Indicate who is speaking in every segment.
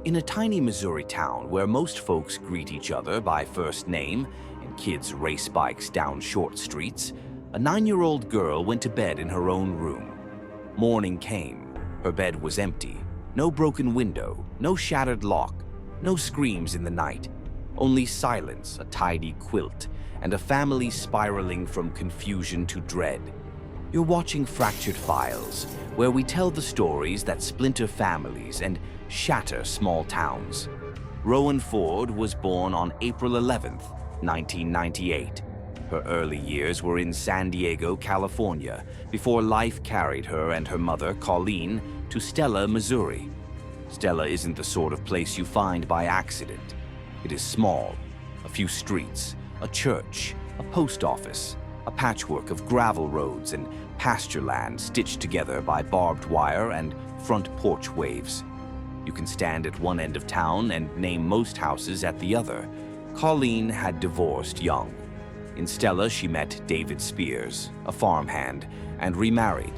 Speaker 1: In a tiny Missouri town where most folks greet each other by first name and kids race bikes down short streets, a 9-year-old girl went to bed in her own room. Morning came. Her bed was empty. No broken window, no shattered lock, no screams in the night. Only silence, a tidy quilt, and a family spiraling from confusion to dread. You're watching Fractured Files, where we tell the stories that splinter families and shatter small towns. Rowan Ford was born on April 11th, 1998. Her early years were in San Diego, California, before life carried her and her mother, Colleen, to Stella, Missouri. Stella isn't the sort of place you find by accident. It is small, a few streets, a church, a post office, a patchwork of gravel roads and pasture land stitched together by barbed wire and front porch waves. You can stand at one end of town and name most houses at the other. Colleen had divorced young. In Stella, she met David Spears, a farmhand, and remarried.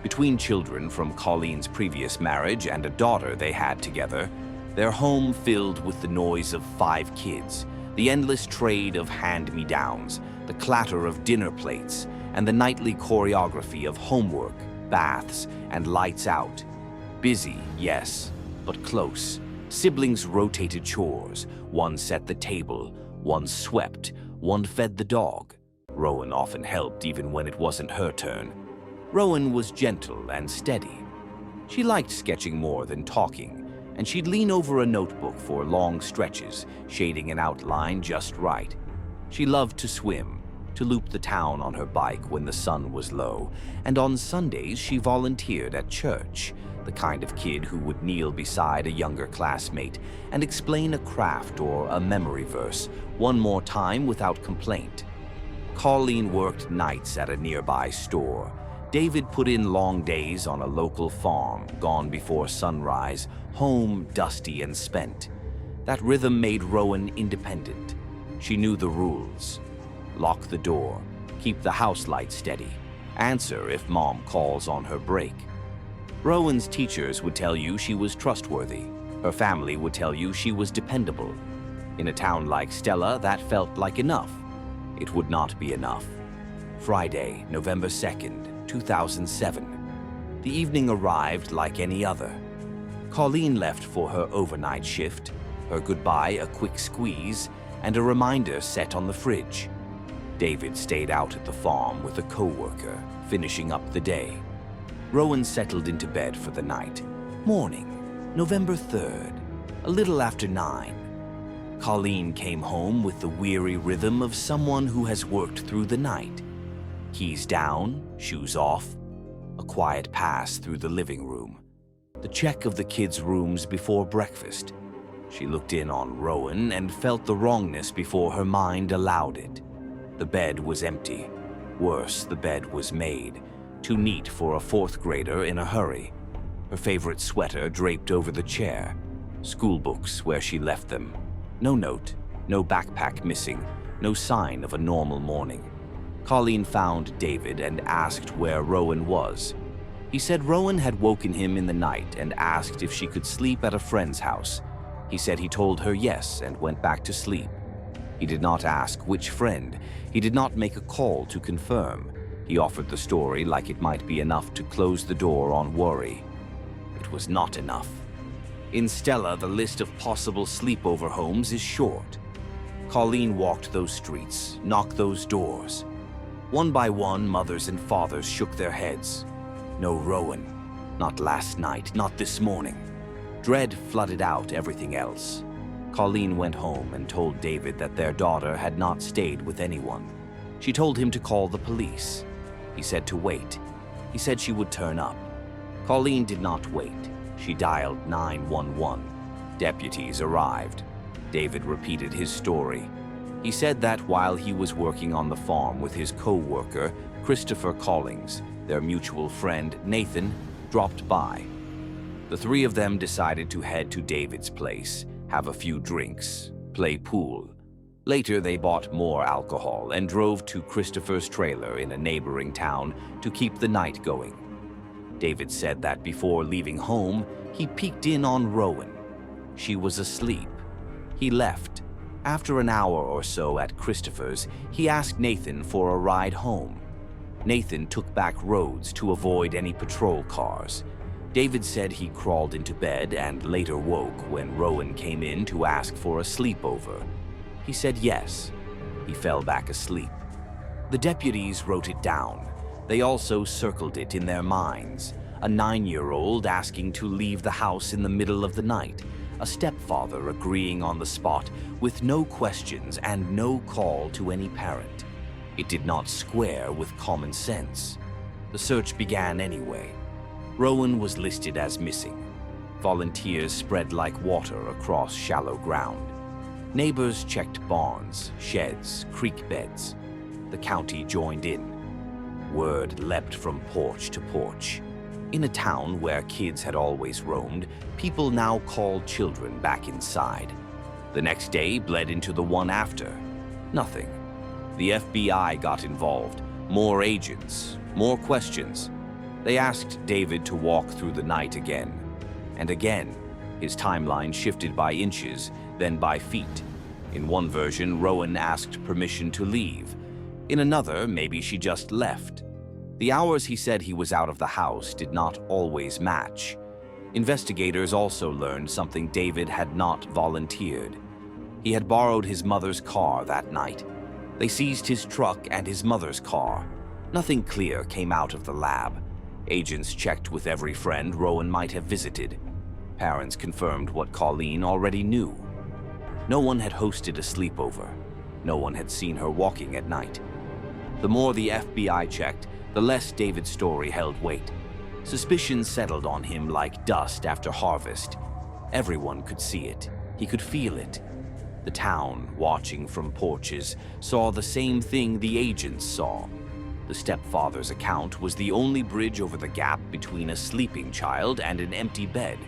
Speaker 1: Between children from Colleen's previous marriage and a daughter they had together, their home filled with the noise of 5 kids, the endless trade of hand-me-downs, the clatter of dinner plates, and the nightly choreography of homework, baths, and lights out. Busy, yes, but close. Siblings rotated chores. One set the table, one swept, one fed the dog. Rowan often helped even when it wasn't her turn. Rowan was gentle and steady. She liked sketching more than talking, and she'd lean over a notebook for long stretches, shading an outline just right. She loved to swim, to loop the town on her bike when the sun was low, and on Sundays she volunteered at church, the kind of kid who would kneel beside a younger classmate and explain a craft or a memory verse one more time without complaint. Colleen worked nights at a nearby store. David put in long days on a local farm, gone before sunrise, home dusty and spent. That rhythm made Rowan independent. She knew the rules. Lock the door, keep the house light steady, answer if mom calls on her break. Rowan's teachers would tell you she was trustworthy. Her family would tell you she was dependable. In a town like Stella, that felt like enough. It would not be enough. Friday, November 2nd, 2007. The evening arrived like any other. Colleen left for her overnight shift, her goodbye a quick squeeze, and a reminder set on the fridge. David stayed out at the farm with a co-worker, finishing up the day. Rowan settled into bed for the night. Morning, November 3rd, a little after 9. Colleen came home with the weary rhythm of someone who has worked through the night. Keys down, shoes off, a quiet pass through the living room. The check of the kids' rooms before breakfast. She looked in on Rowan and felt the wrongness before her mind allowed it. The bed was empty. Worse, the bed was made. Too neat for a 4th grader in a hurry. Her favorite sweater draped over the chair. School books where she left them. No note, no backpack missing, no sign of a normal morning. Colleen found David and asked where Rowan was. He said Rowan had woken him in the night and asked if she could sleep at a friend's house. He said he told her yes and went back to sleep. He did not ask which friend. He did not make a call to confirm. He offered the story like it might be enough to close the door on worry. It was not enough. In Stella, the list of possible sleepover homes is short. Colleen walked those streets, knocked those doors. One by one, mothers and fathers shook their heads. No Rowan. Not last night, not this morning. Dread flooded out everything else. Colleen went home and told David that their daughter had not stayed with anyone. She told him to call the police. He said to wait. He said she would turn up. Colleen did not wait. She dialed 911. Deputies arrived. David repeated his story. He said that while he was working on the farm with his co-worker, Christopher Collings, their mutual friend Nathan dropped by. The 3 of them decided to head to David's place, have a few drinks, play pool. Later, they bought more alcohol and drove to Christopher's trailer in a neighboring town to keep the night going. David said that before leaving home, he peeked in on Rowan. She was asleep. He left. After an hour or so at Christopher's, he asked Nathan for a ride home. Nathan took back roads to avoid any patrol cars. David said he crawled into bed and later woke when Rowan came in to ask for a sleepover. He said yes. He fell back asleep. The deputies wrote it down. They also circled it in their minds. A 9-year-old asking to leave the house in the middle of the night. A stepfather agreeing on the spot with no questions and no call to any parent. It did not square with common sense. The search began anyway. Rowan was listed as missing. Volunteers spread like water across shallow ground. Neighbors checked barns, sheds, creek beds. The county joined in. Word leapt from porch to porch. In a town where kids had always roamed, people now called children back inside. The next day bled into the one after. Nothing. The FBI got involved. More agents, more questions. They asked David to walk through the night again. And again, his timeline shifted by inches, then by feet. In one version, Rowan asked permission to leave. In another, maybe she just left. The hours he said he was out of the house did not always match. Investigators also learned something David had not volunteered. He had borrowed his mother's car that night. They seized his truck and his mother's car. Nothing clear came out of the lab. Agents checked with every friend Rowan might have visited. Parents confirmed what Colleen already knew. No one had hosted a sleepover. No one had seen her walking at night. The more the FBI checked, the less David's story held weight. Suspicion settled on him like dust after harvest. Everyone could see it. He could feel it. The town, watching from porches, saw the same thing the agents saw. The stepfather's account was the only bridge over the gap between a sleeping child and an empty bed,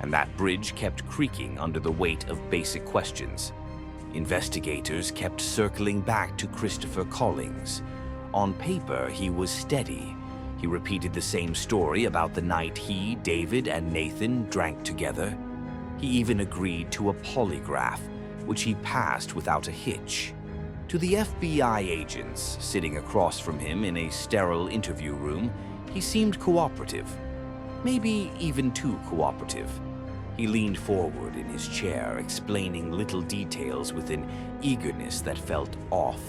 Speaker 1: and that bridge kept creaking under the weight of basic questions. Investigators kept circling back to Christopher Collings. On paper, he was steady. He repeated the same story about the night he, David, and Nathan drank together. He even agreed to a polygraph, which he passed without a hitch. To the FBI agents sitting across from him in a sterile interview room, he seemed cooperative. Maybe even too cooperative. He leaned forward in his chair, explaining little details with an eagerness that felt off.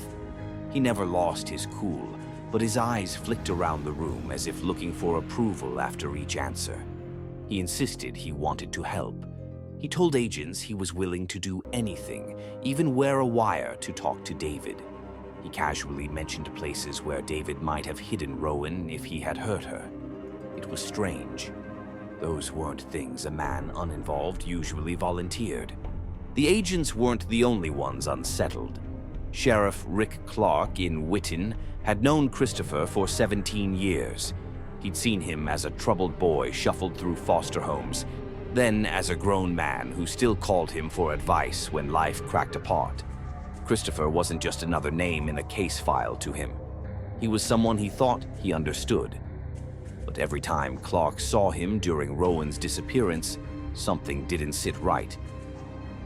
Speaker 1: He never lost his cool, but his eyes flicked around the room as if looking for approval after each answer. He insisted he wanted to help. He told agents he was willing to do anything, even wear a wire to talk to David. He casually mentioned places where David might have hidden Rowan if he had hurt her. It was strange. Those weren't things a man uninvolved usually volunteered. The agents weren't the only ones unsettled. Sheriff Rick Clark in Whitten had known Christopher for 17 years. He'd seen him as a troubled boy shuffled through foster homes, then as a grown man who still called him for advice when life cracked apart. Christopher wasn't just another name in a case file to him. He was someone he thought he understood. But every time Clark saw him during Rowan's disappearance, something didn't sit right.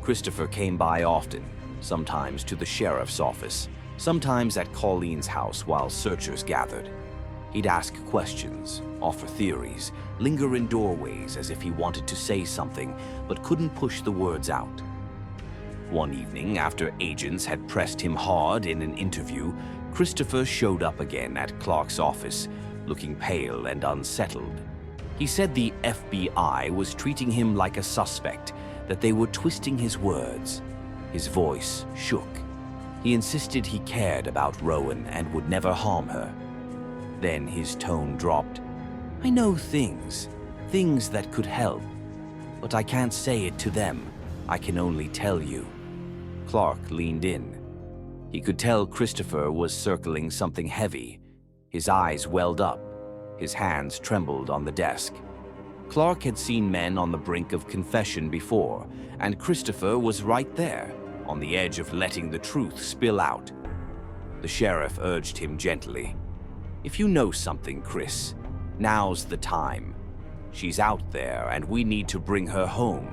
Speaker 1: Christopher came by often, sometimes to the sheriff's office, sometimes at Colleen's house while searchers gathered. He'd ask questions, offer theories, linger in doorways as if he wanted to say something but couldn't push the words out. One evening, after agents had pressed him hard in an interview, Christopher showed up again at Clark's office, looking pale and unsettled. He said the FBI was treating him like a suspect, that they were twisting his words. His voice shook. He insisted he cared about Rowan and would never harm her. Then his tone dropped. "I know things that could help, but I can't say it to them. I can only tell you." Clark leaned in. He could tell Christopher was circling something heavy. His eyes welled up. His hands trembled on the desk. Clark had seen men on the brink of confession before, and Christopher was right there, on the edge of letting the truth spill out. The sheriff urged him gently. "If you know something, Chris, now's the time. She's out there, and we need to bring her home."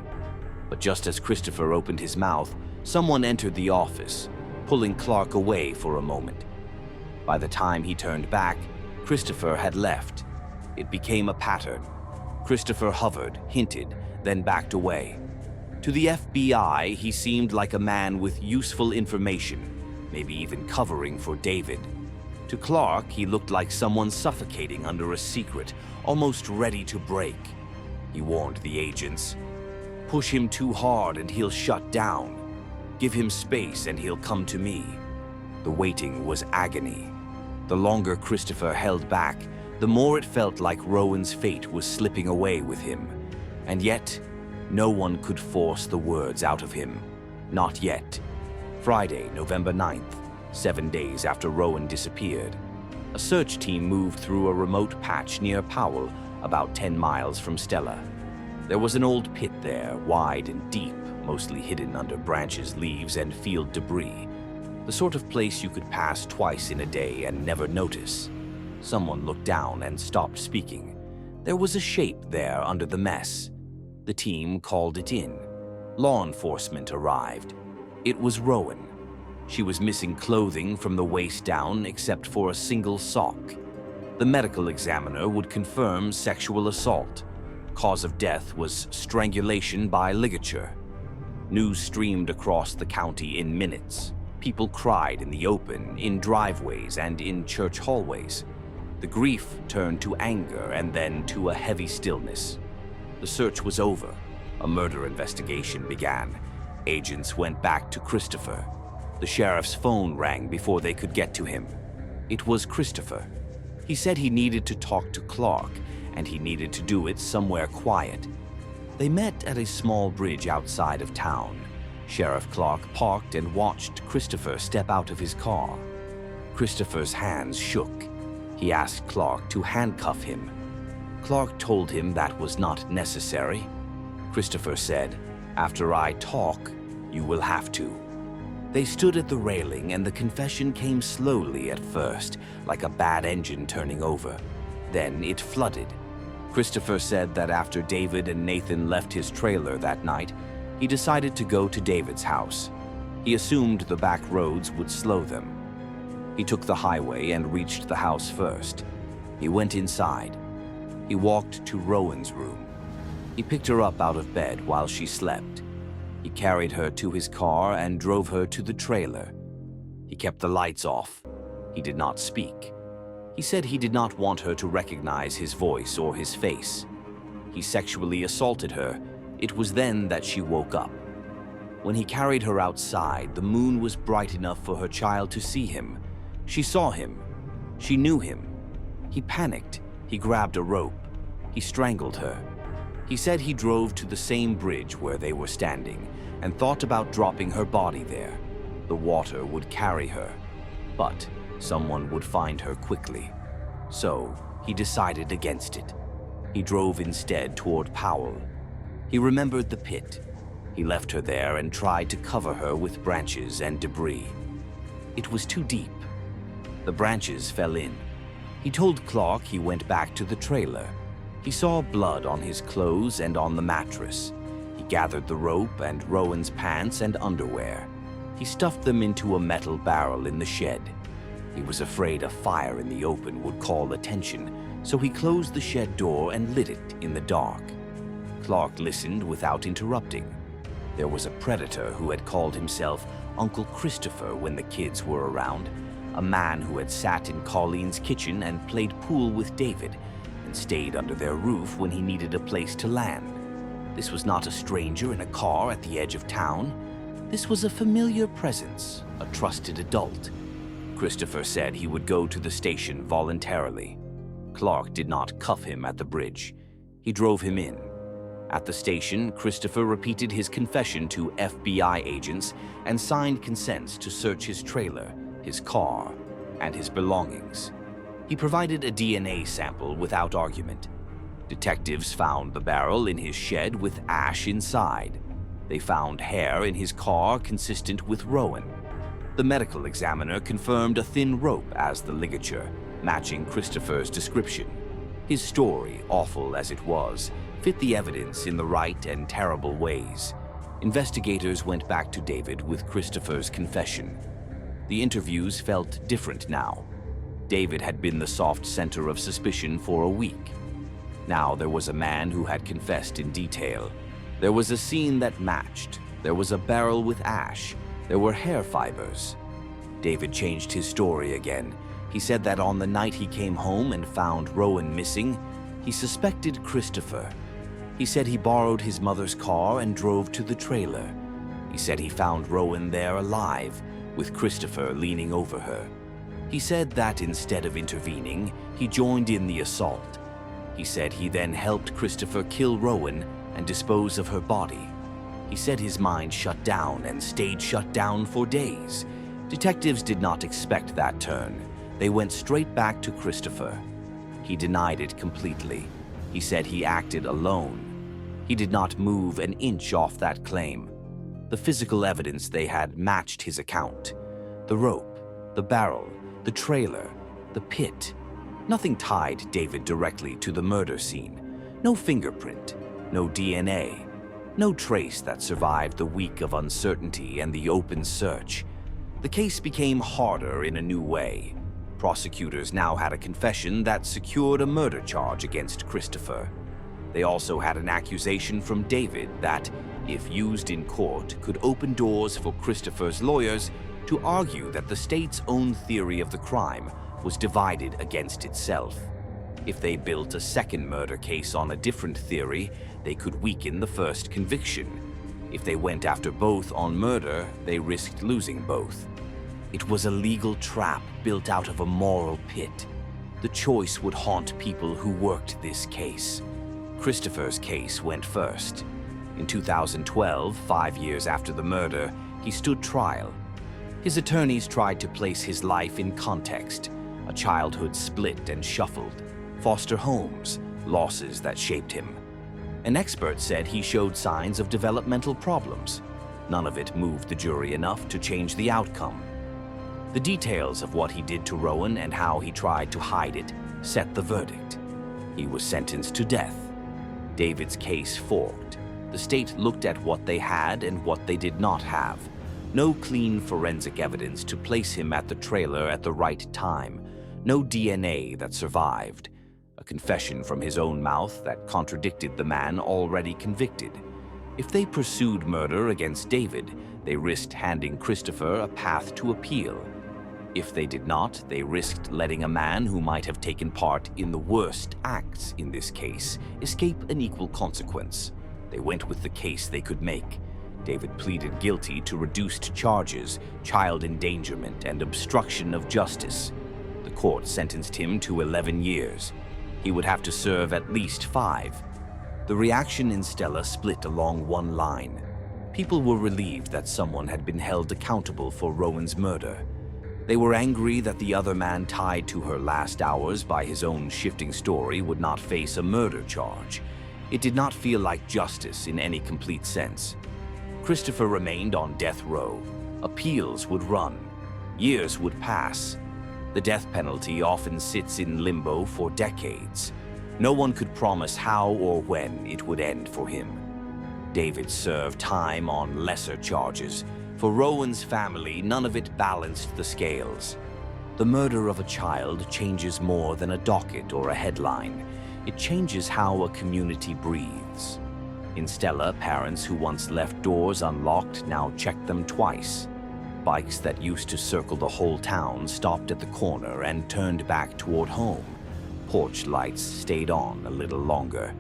Speaker 1: But just as Christopher opened his mouth, someone entered the office, pulling Clark away for a moment. By the time he turned back, Christopher had left. It became a pattern. Christopher hovered, hinted, then backed away. To the FBI, he seemed like a man with useful information, maybe even covering for David. To Clark, he looked like someone suffocating under a secret, almost ready to break. He warned the agents, "Push him too hard and he'll shut down. Give him space and he'll come to me." The waiting was agony. The longer Christopher held back, the more it felt like Rowan's fate was slipping away with him. And yet, no one could force the words out of him. Not yet. Friday, November 9th, 7 days after Rowan disappeared. A search team moved through a remote patch near Powell, about 10 miles from Stella. There was an old pit there, wide and deep, mostly hidden under branches, leaves, and field debris. The sort of place you could pass twice in a day and never notice. Someone looked down and stopped speaking. There was a shape there under the mess. The team called it in. Law enforcement arrived. It was Rowan. She was missing clothing from the waist down except for a single sock. The medical examiner would confirm sexual assault. Cause of death was strangulation by ligature. News streamed across the county in minutes. People cried in the open, in driveways, and in church hallways. The grief turned to anger and then to a heavy stillness. The search was over. A murder investigation began. Agents went back to Christopher. The sheriff's phone rang before they could get to him. It was Christopher. He said he needed to talk to Clark, and he needed to do it somewhere quiet. They met at a small bridge outside of town. Sheriff Clark parked and watched Christopher step out of his car. Christopher's hands shook. He asked Clark to handcuff him. Clark told him that was not necessary. Christopher said, "After I talk, you will have to." They stood at the railing and the confession came slowly at first, like a bad engine turning over. Then it flooded. Christopher said that after David and Nathan left his trailer that night, he decided to go to David's house. He assumed the back roads would slow them. He took the highway and reached the house first. He went inside. He walked to Rowan's room. He picked her up out of bed while she slept. He carried her to his car and drove her to the trailer. He kept the lights off. He did not speak. He said he did not want her to recognize his voice or his face. He sexually assaulted her. It was then that she woke up. When he carried her outside, the moon was bright enough for her child to see him. She saw him. She knew him. He panicked. He grabbed a rope. He strangled her. He said he drove to the same bridge where they were standing and thought about dropping her body there. The water would carry her, but someone would find her quickly. So he decided against it. He drove instead toward Powell. He remembered the pit. He left her there and tried to cover her with branches and debris. It was too deep. The branches fell in. He told Clark he went back to the trailer. He saw blood on his clothes and on the mattress. He gathered the rope and Rowan's pants and underwear. He stuffed them into a metal barrel in the shed. He was afraid a fire in the open would call attention, so he closed the shed door and lit it in the dark. Clark listened without interrupting. There was a predator who had called himself Uncle Christopher when the kids were around, a man who had sat in Collings' kitchen and played pool with David, and stayed under their roof when he needed a place to land. This was not a stranger in a car at the edge of town. This was a familiar presence, a trusted adult. Christopher said he would go to the station voluntarily. Clark did not cuff him at the bridge. He drove him in. At the station, Christopher repeated his confession to FBI agents and signed consents to search his trailer, his car, and his belongings. He provided a DNA sample without argument. Detectives found the barrel in his shed with ash inside. They found hair in his car consistent with Rowan. The medical examiner confirmed a thin rope as the ligature, matching Christopher's description. His story, awful as it was, fit the evidence in the right and terrible ways. Investigators went back to David with Christopher's confession. The interviews felt different now. David had been the soft center of suspicion for a week. Now there was a man who had confessed in detail. There was a scene that matched. There was a barrel with ash. There were hair fibers. David changed his story again. He said that on the night he came home and found Rowan missing, he suspected Christopher. He said he borrowed his mother's car and drove to the trailer. He said he found Rowan there alive, with Christopher leaning over her. He said that instead of intervening, he joined in the assault. He said he then helped Christopher kill Rowan and dispose of her body. He said his mind shut down and stayed shut down for days. Detectives did not expect that turn. They went straight back to Christopher. He denied it completely. He said he acted alone. He did not move an inch off that claim. The physical evidence they had matched his account. The rope, the barrel, the trailer, the pit. Nothing tied David directly to the murder scene. No fingerprint, no DNA, no trace that survived the week of uncertainty and the open search. The case became harder in a new way. Prosecutors now had a confession that secured a murder charge against Christopher. They also had an accusation from David that, if used in court, could open doors for Christopher's lawyers to argue that the state's own theory of the crime was divided against itself. If they built a second murder case on a different theory, they could weaken the first conviction. If they went after both on murder, they risked losing both. It was a legal trap built out of a moral pit. The choice would haunt people who worked this case. Christopher's case went first. In 2012, 5 years after the murder, he stood trial. His attorneys tried to place his life in context. A childhood split and shuffled, foster homes, losses that shaped him. An expert said he showed signs of developmental problems. None of it moved the jury enough to change the outcome. The details of what he did to Rowan and how he tried to hide it set the verdict. He was sentenced to death. David's case forked. The state looked at what they had and what they did not have. No clean forensic evidence to place him at the trailer at the right time. No DNA that survived. A confession from his own mouth that contradicted the man already convicted. If they pursued murder against David, they risked handing Christopher a path to appeal. If they did not, they risked letting a man who might have taken part in the worst acts in this case escape an equal consequence. They went with the case they could make. David pleaded guilty to reduced charges, child endangerment, and obstruction of justice. The court sentenced him to 11 years. He would have to serve at least 5. The reaction in Stella split along one line. People were relieved that someone had been held accountable for Rowan's murder. They were angry that the other man tied to her last hours by his own shifting story would not face a murder charge. It did not feel like justice in any complete sense. Christopher remained on death row. Appeals would run. Years would pass. The death penalty often sits in limbo for decades. No one could promise how or when it would end for him. David served time on lesser charges. For Rowan's family, none of it balanced the scales. The murder of a child changes more than a docket or a headline. It changes how a community breathes. In Stella, parents who once left doors unlocked now checked them twice. Bikes that used to circle the whole town stopped at the corner and turned back toward home. Porch lights stayed on a little longer.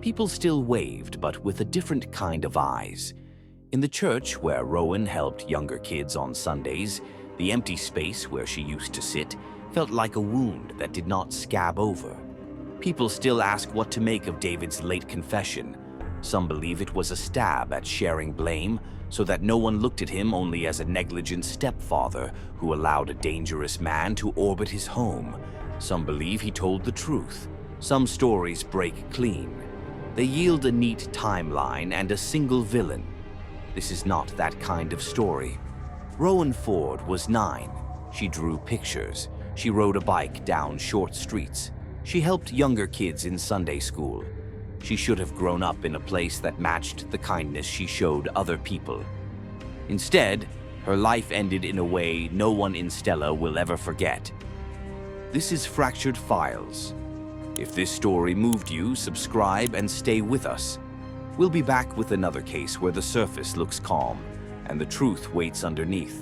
Speaker 1: People still waved, but with a different kind of eyes. In the church where Rowan helped younger kids on Sundays, the empty space where she used to sit felt like a wound that did not scab over. People still ask what to make of David's late confession. Some believe it was a stab at sharing blame so that no one looked at him only as a negligent stepfather who allowed a dangerous man to orbit his home. Some believe he told the truth. Some stories break clean. They yield a neat timeline and a single villain. This is not that kind of story. Rowan Ford was 9. She drew pictures. She rode a bike down short streets. She helped younger kids in Sunday school. She should have grown up in a place that matched the kindness she showed other people. Instead, her life ended in a way no one in Stella will ever forget. This is Fractured Files. If this story moved you, subscribe and stay with us. We'll be back with another case where the surface looks calm and the truth waits underneath.